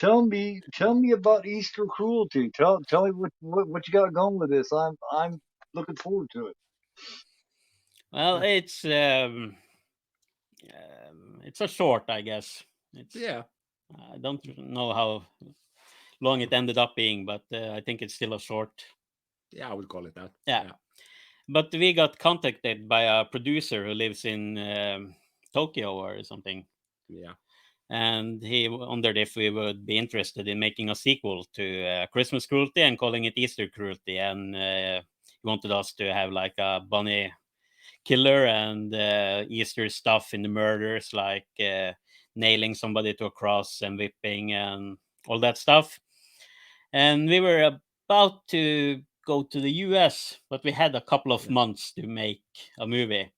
tell me about Easter cruelty. Tell me what you got going with this. I'm looking forward to it. Well, it's a short, I guess. It's Yeah, I don't know how long it ended up being, but I think it's still a short. yeah, I would call it that. Yeah. Yeah, But we got contacted by a producer who lives in Tokyo or something, yeah, and he wondered if we would be interested in making a sequel to Christmas Cruelty and calling it Easter Cruelty. And he wanted us to have like a bunny killer and Easter stuff in the murders, like nailing somebody to a cross and whipping and all that stuff. And we were about to go to the US, but we had a couple of yeah. months to make a movie.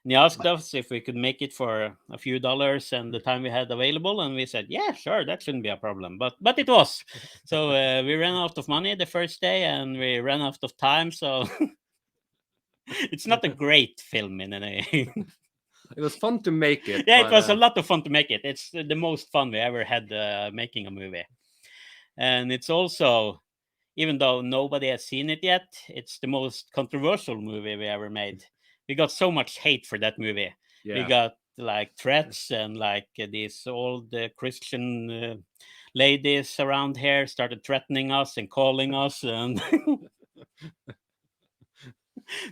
And he asked us if we could make it for a few dollars and the time we had available, and we said, "Yeah, sure, that shouldn't be a problem." But it was. So we ran out of money the first day, and we ran out of time. So it's not a great film in any. It was fun to make it, Yeah, it but was a lot of fun to make it. It's the most fun we ever had making a movie, and it's also, even though nobody has seen it yet, it's the most controversial movie we ever made. We got so much hate for that movie. We yeah. got like threats, and like these old Christian ladies around here started threatening us and calling us, and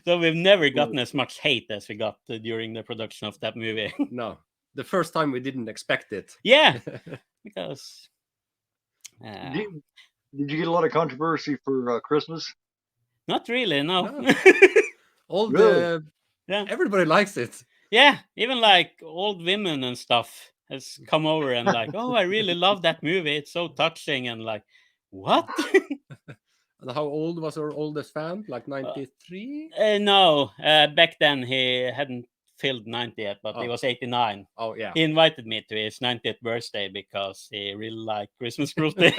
so we've never Well, gotten as much hate as we got during the production of that movie. No, the first time we didn't expect it. Yeah, because uh, did, did you get a lot of controversy for Christmas? not really, no. No, all Really? the Yeah. everybody likes it. Yeah, even like old women and stuff has come over and like, oh, I really love that movie. It's so touching, and like, what? And how old was our oldest fan? Like uh, 93? no, back then he hadn't filled 90 yet, but he Oh, was 89. oh yeah. He invited me to his 90th birthday because he really liked Christmas Cruelty.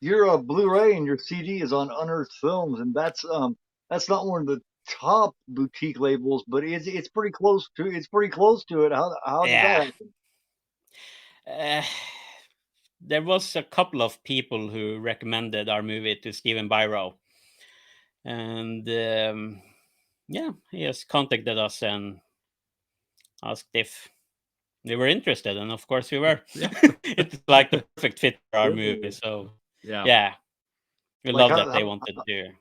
Your Blu-ray and your CD is on Unearthed Films, and that's not one of the top boutique labels, but it's pretty close to it. How did that Yeah. happen? Uh, there was a couple of people who recommended our movie to Stephen Byrow, and yeah, he has contacted us and asked if we were interested, and of course we were. Yeah. It's like the perfect fit for our movie. Really? So Yeah. yeah, we Like love that they wanted to.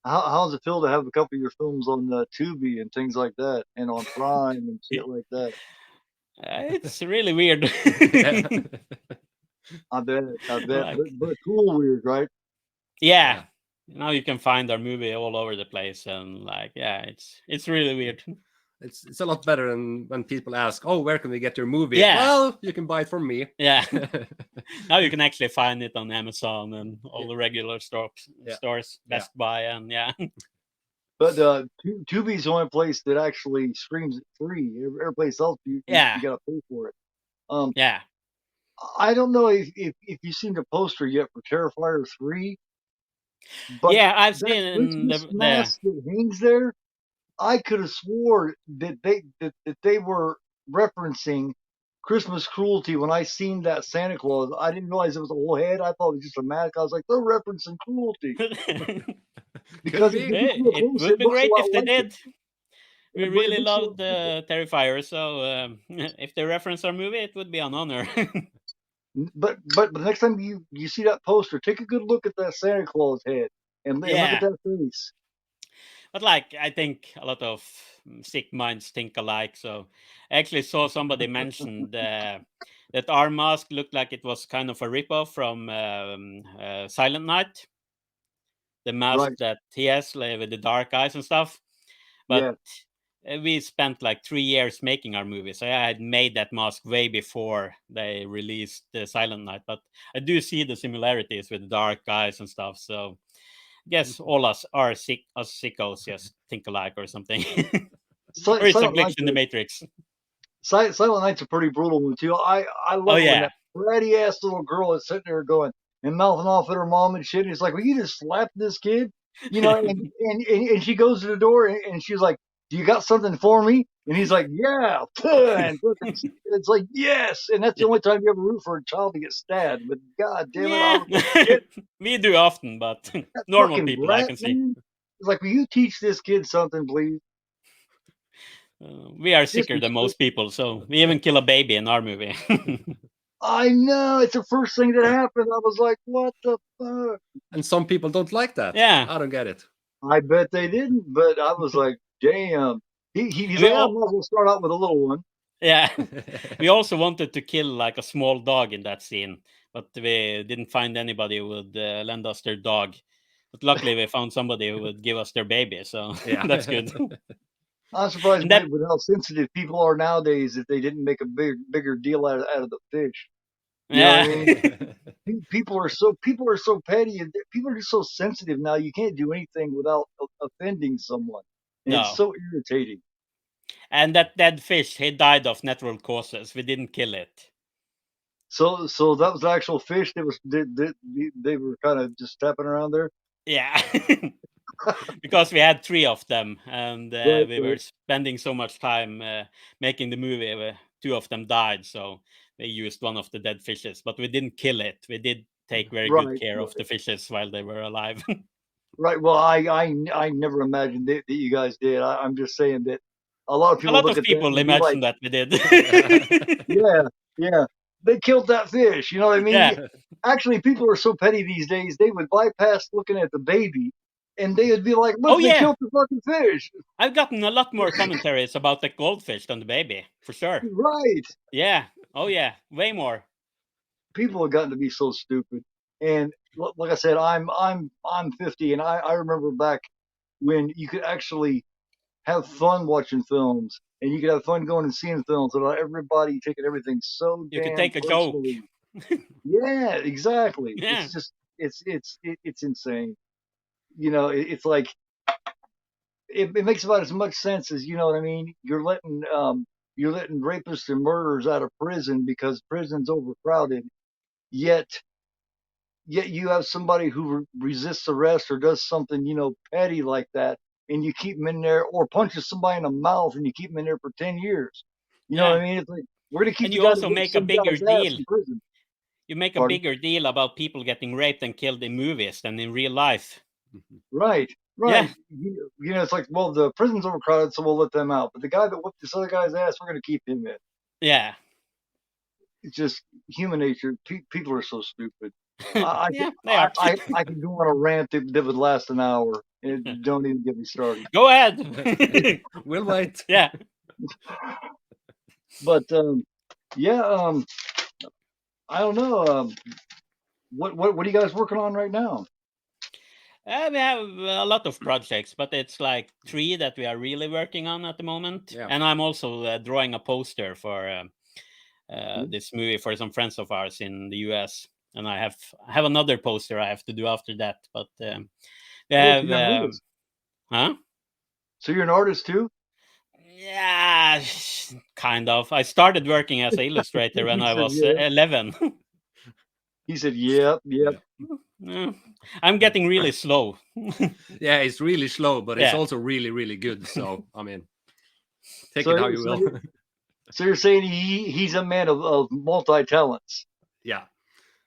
how does it feel to have a couple of your films on Tubi and things like that, and on Prime and shit like that? It's really weird. Yeah. I bet, Like, but cool, weird, right? yeah, Yeah. now you can find our movie all over the place, and like, yeah, it's really weird. It's a lot better than when people ask, "Oh, where can we get your movie?" Yeah, Well, you can buy it from me. yeah. Now you can actually find it on Amazon and all Yeah. the regular Yeah. stores, Yeah. Best Buy, and yeah, But Tubi's the only place that actually streams it free. Every place else yeah, you got to pay for it. Um, yeah, I don't know if you've seen the poster yet for Terrifier 3, but yeah. I've that seen Christmas mask that hangs there, I could have swore that they were referencing Christmas Cruelty when I seen that Santa Claus. I didn't realize it was a whole head. I thought it was just a mask. I was like, they're referencing Cruelty the. Could because if be. you look real It close, would it be looks a great lot if they like it. did. We But it really looks a lot loved like it. Terrifier, so if they reference our movie, it would be an honor. But the next time you see that poster, take a good look at that Santa Claus head and look at Yeah, that face. but like, I think a lot of sick minds think alike. So I actually saw somebody mention that our mask looked like it was kind of a ripoff from Silent Night, the mask Right. that he has, like, with the dark eyes and stuff. But Yeah. we spent like 3 years making our movie, so I had made that mask way before they released the Silent Night. But I do see the similarities with the dark eyes and stuff. So I guess all us sickos just think alike or something, or it's a Silent glitch Night's in the Matrix. Silent Night's a pretty brutal one too. I Oh love it when yeah, that bratty ass little girl is sitting there going and mouthing off at her mom and shit. It's like, well, you just slapped this kid, and she goes to the door and she's like, do you got something for me? And he's like, yeah. And it's like, yes. And that's the only time you ever root for a child to get stabbed. But God damn it, I was like, Yeah, we do often, but that normal fucking people I brat, can see. man. It's like, will you teach this kid something, please? We are sicker than most people, so we even kill a baby in our movie. I know, it's the first thing that happened. I was like, what the fuck? And some people don't like that. Yeah. I don't get it. I bet they didn't, but I was like, damn. He's We like, I all- might as well start out with a little one. Yeah, we also wanted to kill like a small dog in that scene, but we didn't find anybody who would lend us their dog. But luckily, we found somebody who would give us their baby, so Yeah. that's good. I'm surprised And that- with how sensitive people are nowadays that they didn't make a bigger deal out of the fish. You know what I mean? People are so petty, and people are just so sensitive now. You can't do anything without offending someone. And No. It's so irritating. And that dead fish, he died of natural causes. We didn't kill it. So that was actual fish. They were kind of just tapping around there. Yeah, because we had 3 of them, and we were spending so much time making the movie. 2 of them died, so we used one of the dead fishes, but we didn't kill it. We did take very good care of the fishes while they were alive. Right. Well, I never imagined that you guys did. I'm just saying that a lot of people Imagine that we did. Yeah. They killed that fish. You know what I mean? Yeah. Actually, people are so petty these days. They would bypass looking at the baby, and they would be like, "Look, they killed the fucking fish." I've gotten a lot more commentaries about the goldfish than the baby, for sure. Right. Yeah. Oh yeah. Way more. People have gotten to be so stupid. And like I said, I'm 50, and I remember back when you could actually have fun watching films, and you could have fun going and seeing films without everybody taking everything so You damn could take a joke. Yeah, exactly. Yeah. It's just it's insane. You know, it's like it makes about as much sense as, you know what I mean. You're letting rapists and murderers out of prison because prison's overcrowded, yet you have somebody who resists arrest or does something, you know, petty like that, and you keep them in there, or punches somebody in the mouth and you keep them in there for 10 years. You know what I mean? It's like, we're gonna keep and the you guy also that whips make a some bigger guy's ass deal. in prison. You make a bigger deal about people getting raped and killed in movies than in real life. Right. Yeah. You know, it's like, well, the prison's overcrowded, so we'll let them out. But the guy that whipped this other guy's ass, we're going to keep him in. Yeah. It's just human nature. People are so stupid. Yeah, they are. I could go on a rant that would last an hour. And don't even get me started. Go ahead. We'll wait. Yeah. But yeah, I don't know. What are you guys working on right now? We have a lot of projects, but it's like 3 that we are really working on at the moment. Yeah. And I'm also drawing a poster for this movie for some friends of ours in the US. And I have another poster I have to do after that. But we have, huh? So you're an artist too? Yeah, kind of. I started working as an illustrator when I was 11. He said, "Yep." I'm getting really slow. Yeah, it's really slow, but it's Yeah. also really, really good. So, I mean, take So- it how you so will. So you're saying he's a man of multi-talents? Yeah.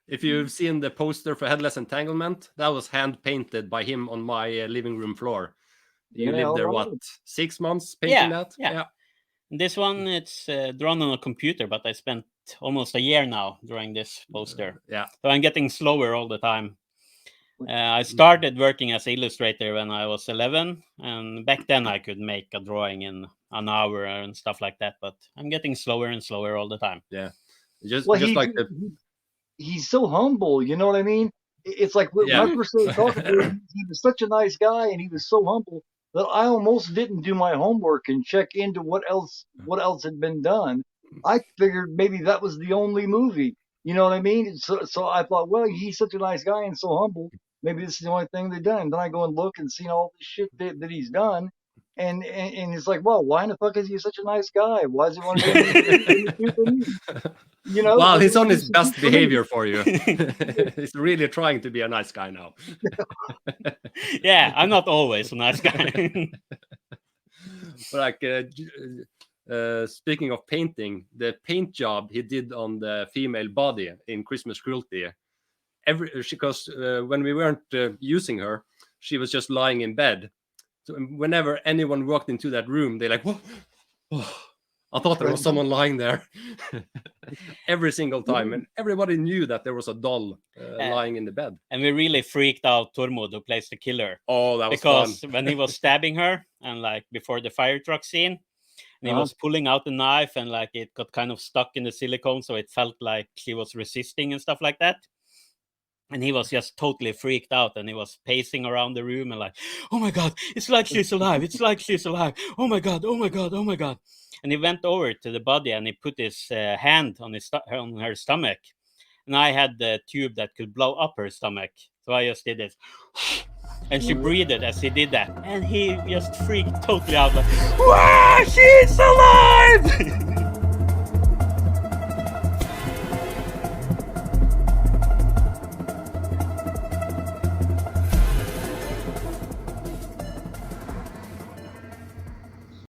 If you've seen the poster for Headless Entanglement, that was hand painted by him on my living room floor. You Yeah, lived there, alright. what, 6 months painting that? Yeah. This one, it's drawn on a computer, but I spent almost a year now drawing this poster. Yeah. So I'm getting slower all the time. I started working as an illustrator when I was 11, and back then I could make a drawing in an hour and stuff like that, but I'm getting slower and slower all the time. Yeah. Just Well, like he's so humble, you know what I mean? It's like when I first started talking to him, he was such a nice guy, and he was so humble that I almost didn't do my homework and check into what else had been done. I figured maybe that was the only movie, you know what I mean? So I thought, well, he's such a nice guy and so humble, maybe this is the only thing they've done. And then I go and look and see all the shit that he's done, and it's like, well, why in the fuck is he such a nice guy? Why does he want to do me? You know, well, he's on his best behavior for you. He's really trying to be a nice guy now. Yeah, I'm not always a nice guy. Like speaking of painting, the paint job he did on the female body in Christmas Cruelty, because when we weren't using her, she was just lying in bed. So whenever anyone walked into that room, they like, whoa, I thought there was someone lying there. Every single time, and everybody knew that there was a doll lying in the bed. And we really freaked out Tormod, who plays the killer. Oh, that was because fun. when he was stabbing her, and like before the fire truck scene, and he was pulling out the knife, and like it got kind of stuck in the silicone, so it felt like she was resisting and stuff like that. And he was just totally freaked out, and he was pacing around the room and like, oh my God, it's like she's alive. It's like she's alive. Oh my God, oh my God, oh my God. And he went over to the body and he put his hand on her stomach. And I had the tube that could blow up her stomach. So I just did this. And she breathed as he did that. And he just freaked totally out like, wow, she's alive!